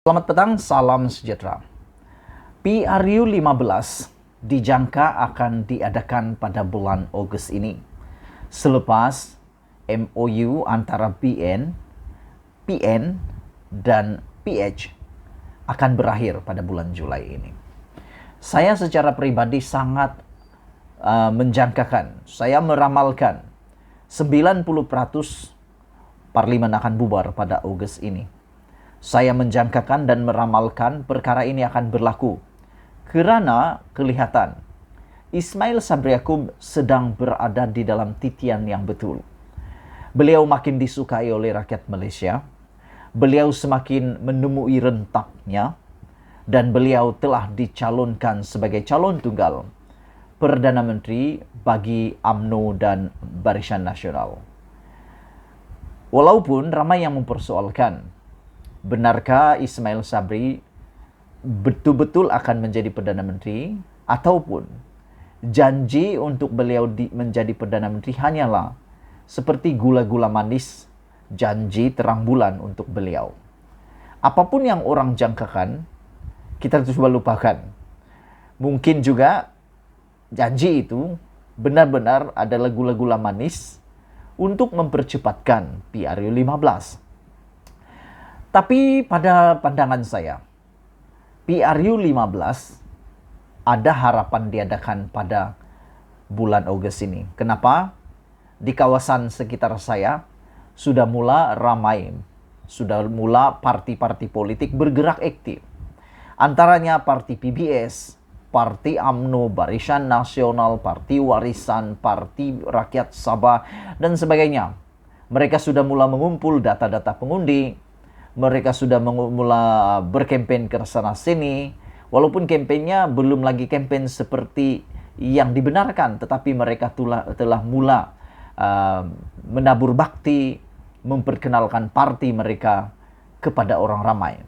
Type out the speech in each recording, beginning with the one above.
Selamat petang, salam sejahtera. PRU 15 dijangka akan diadakan pada bulan Agustus ini. Selepas MOU antara PN, dan PH akan berakhir pada bulan Julai ini. Saya secara pribadi sangat menjangkakan, saya meramalkan 90% Parlimen akan bubar pada Agustus ini. Saya menjangkakan dan meramalkan perkara ini akan berlaku kerana kelihatan Ismail Sabri Yaakob sedang berada di dalam titian yang betul. Beliau makin disukai oleh rakyat Malaysia, beliau semakin menemui rentaknya, dan beliau telah dicalonkan sebagai calon tunggal Perdana Menteri bagi UMNO dan Barisan Nasional. Walaupun ramai yang mempersoalkan, benarkah Ismail Sabri betul-betul akan menjadi Perdana Menteri, ataupun janji untuk beliau menjadi Perdana Menteri hanyalah seperti gula-gula manis, janji terang bulan untuk beliau. Apapun yang orang jangkakan, kita coba lupakan. Mungkin juga janji itu benar-benar adalah gula-gula manis untuk mempercepatkan PRU 15. Tapi pada pandangan saya, PRU 15 ada harapan diadakan pada bulan Agustus ini. Kenapa? Di kawasan sekitar saya sudah mula ramai, sudah mula parti-parti politik bergerak aktif. Antaranya Parti PBS, Parti UMNO, Barisan Nasional, Parti Warisan, Parti Rakyat Sabah, dan sebagainya. Mereka sudah mula mengumpul data-data pengundi, mereka sudah mula berkempen ke sana sini, walaupun kempennya belum lagi kempen seperti yang dibenarkan, tetapi mereka telah mula menabur bakti, memperkenalkan parti mereka kepada orang ramai.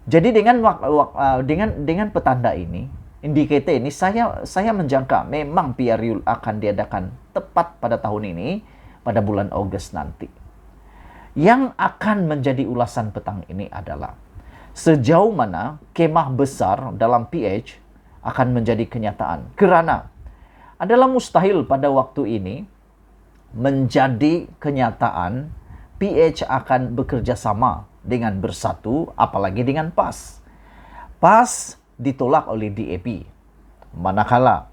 Jadi dengan petanda ini, indikator ini, saya menjangka memang PRU akan diadakan tepat pada tahun ini, pada bulan Agustus nanti. Yang akan menjadi ulasan petang ini adalah sejauh mana kemah besar dalam PH akan menjadi kenyataan. Kerana adalah mustahil pada waktu ini menjadi kenyataan PH akan bekerja sama dengan Bersatu, apalagi dengan PAS. PAS ditolak oleh DAP, manakala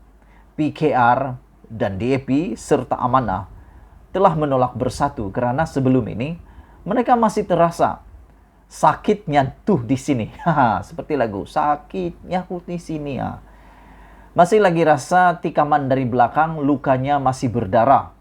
PKR dan DAP serta Amanah telah menolak Bersatu kerana sebelum ini mereka masih terasa sakitnya tuh di sini. Seperti lagu, sakitnya tuh di sini. Masih lagi rasa tikaman dari belakang, lukanya masih berdarah.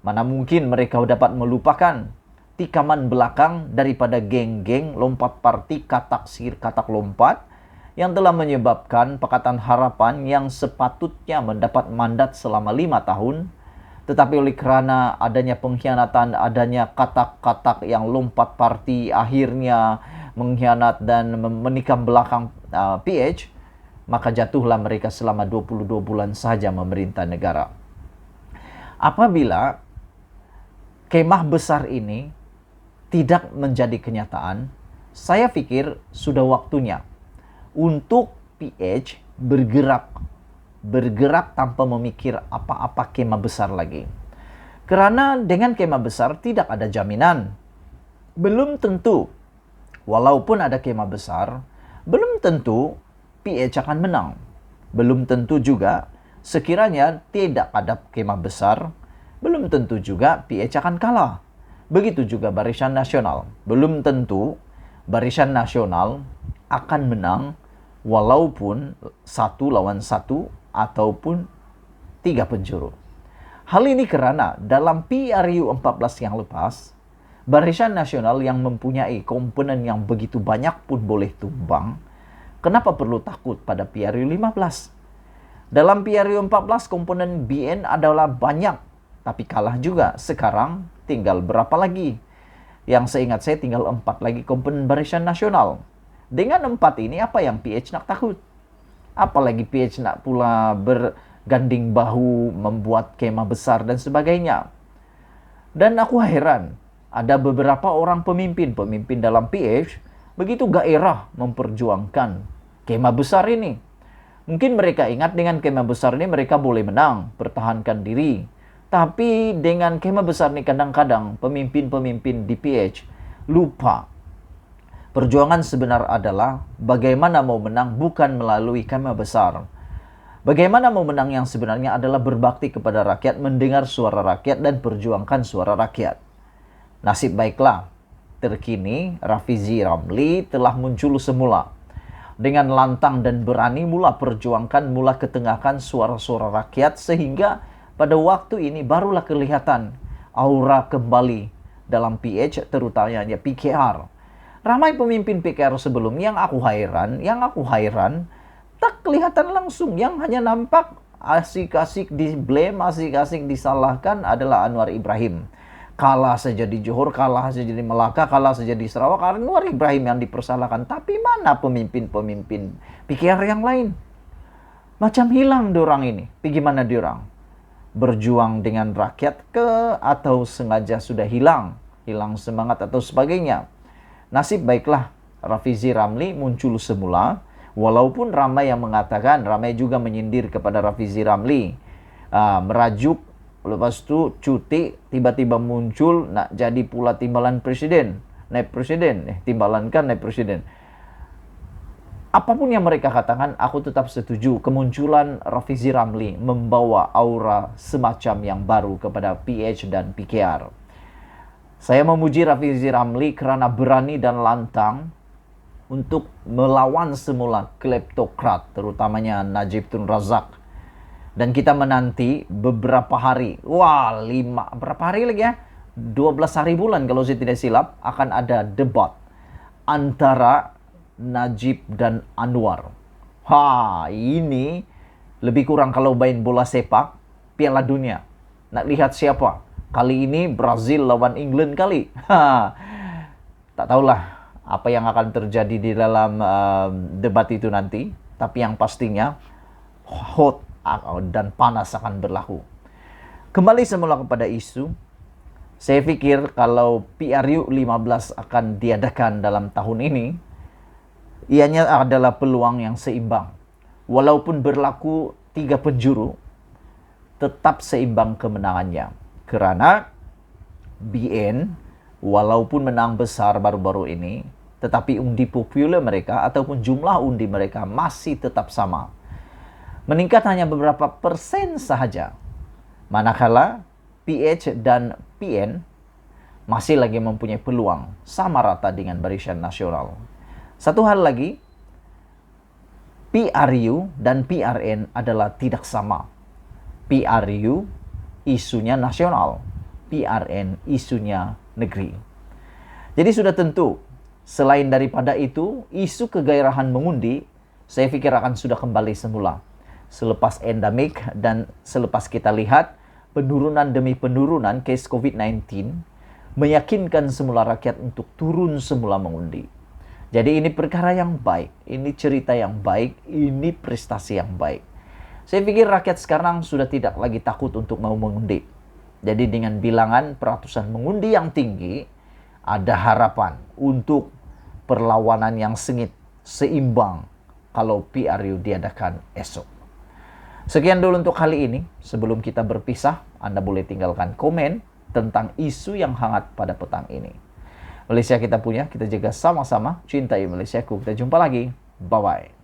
Mana mungkin mereka dapat melupakan tikaman belakang daripada geng-geng lompat parti katak sir katak lompat yang telah menyebabkan Pakatan Harapan yang sepatutnya mendapat mandat selama 5 tahun, tetapi oleh kerana adanya pengkhianatan, adanya katak-katak yang lompat parti, akhirnya mengkhianat dan menikam belakang PH, maka jatuhlah mereka selama 22 bulan saja memerintah negara. Apabila kemah besar ini tidak menjadi kenyataan, saya pikir sudah waktunya untuk PH bergerak tanpa memikir apa-apa kemah besar lagi. Kerana dengan kemah besar tidak ada jaminan. Belum tentu, walaupun ada kemah besar, belum tentu PH akan menang. Belum tentu juga sekiranya tidak ada kemah besar, belum tentu juga PH akan kalah. Begitu juga Barisan Nasional. Belum tentu Barisan Nasional akan menang walaupun 1 lawan 1 ataupun 3 penjuru. Hal ini kerana dalam PRU 14 yang lepas, Barisan Nasional yang mempunyai komponen yang begitu banyak pun boleh tumbang. Kenapa perlu takut pada PRU 15? Dalam PRU 14 komponen BN adalah banyak, tapi kalah juga. Sekarang tinggal berapa lagi? Yang seingat saya tinggal 4 lagi komponen Barisan Nasional. Dengan 4 ini apa yang PH nak takut? Apalagi PH nak pula berganding bahu, membuat kemah besar dan sebagainya. Dan aku heran, ada beberapa orang pemimpin dalam PH begitu gairah memperjuangkan kemah besar ini. Mungkin mereka ingat dengan kemah besar ini mereka boleh menang, pertahankan diri. Tapi dengan kemah besar ini kadang-kadang pemimpin-pemimpin di PH lupa. Perjuangan sebenar adalah bagaimana mau menang bukan melalui kemah besar. Bagaimana mau menang yang sebenarnya adalah berbakti kepada rakyat, mendengar suara rakyat dan perjuangkan suara rakyat. Nasib baiklah, terkini Rafizi Ramli telah muncul semula. Dengan lantang dan berani mula perjuangkan, mula ketengahkan suara-suara rakyat sehingga pada waktu ini barulah kelihatan aura kembali dalam PH terutamanya PKR. Ramai pemimpin PKR sebelum yang aku hairan, tak kelihatan langsung. Yang hanya nampak asik-asik di blame, asik-asik disalahkan adalah Anwar Ibrahim. Kalah saja di Johor, kalah saja di Melaka, kalah saja di Sarawak, Anwar Ibrahim yang dipersalahkan. Tapi mana pemimpin-pemimpin PKR yang lain? Macam hilang diorang ini. Bagaimana diorang? Berjuang dengan rakyat atau sengaja sudah hilang semangat atau sebagainya. Nasib baiklah Rafizi Ramli muncul semula. Walaupun ramai yang mengatakan, ramai juga menyindir kepada Rafizi Ramli. Merajuk, lepas itu cuti, tiba-tiba muncul, nak jadi pula timbalan presiden. Naib presiden, timbalan kan naib presiden. Apapun yang mereka katakan, aku tetap setuju. Kemunculan Rafizi Ramli membawa aura semacam yang baru kepada PH dan PKR. Saya memuji Rafizi Ramli kerana berani dan lantang untuk melawan semula kleptokrat, terutamanya Najib Tun Razak. Dan kita menanti beberapa hari, berapa hari lagi ya? 12 hari bulan kalau saya tidak silap, akan ada debat antara Najib dan Anwar. Ini lebih kurang kalau main bola sepak, Piala Dunia. Nak lihat siapa? Kali ini Brazil lawan England kali. Tak tahulah apa yang akan terjadi di dalam debat itu nanti. Tapi yang pastinya hot dan panas akan berlaku. Kembali semula kepada isu. Saya pikir kalau PRU 15 akan diadakan dalam tahun ini, ianya adalah peluang yang seimbang. Walaupun berlaku 3 penjuru, tetap seimbang kemenangannya. Kerana BN walaupun menang besar baru-baru ini, tetapi undi popular mereka ataupun jumlah undi mereka masih tetap sama. Meningkat hanya beberapa persen sahaja. Manakala PH dan PN masih lagi mempunyai peluang sama rata dengan Barisan Nasional. Satu hal lagi, PRU dan PRN adalah tidak sama. PRU isunya nasional, PRN isunya negeri. Jadi sudah tentu, selain daripada itu, isu kegairahan mengundi, saya pikir akan sudah kembali semula. Selepas endemik dan selepas kita lihat penurunan demi penurunan case COVID-19, meyakinkan semula rakyat untuk turun semula mengundi. Jadi ini perkara yang baik, ini cerita yang baik, ini prestasi yang baik. Saya pikir rakyat sekarang sudah tidak lagi takut untuk mau mengundi. Jadi dengan bilangan peratusan mengundi yang tinggi, ada harapan untuk perlawanan yang sengit, seimbang kalau PRU diadakan esok. Sekian dulu untuk kali ini. Sebelum kita berpisah, Anda boleh tinggalkan komen tentang isu yang hangat pada petang ini. Malaysia kita punya, kita jaga sama-sama. Cintai Malaysiaku. Kita jumpa lagi. Bye-bye.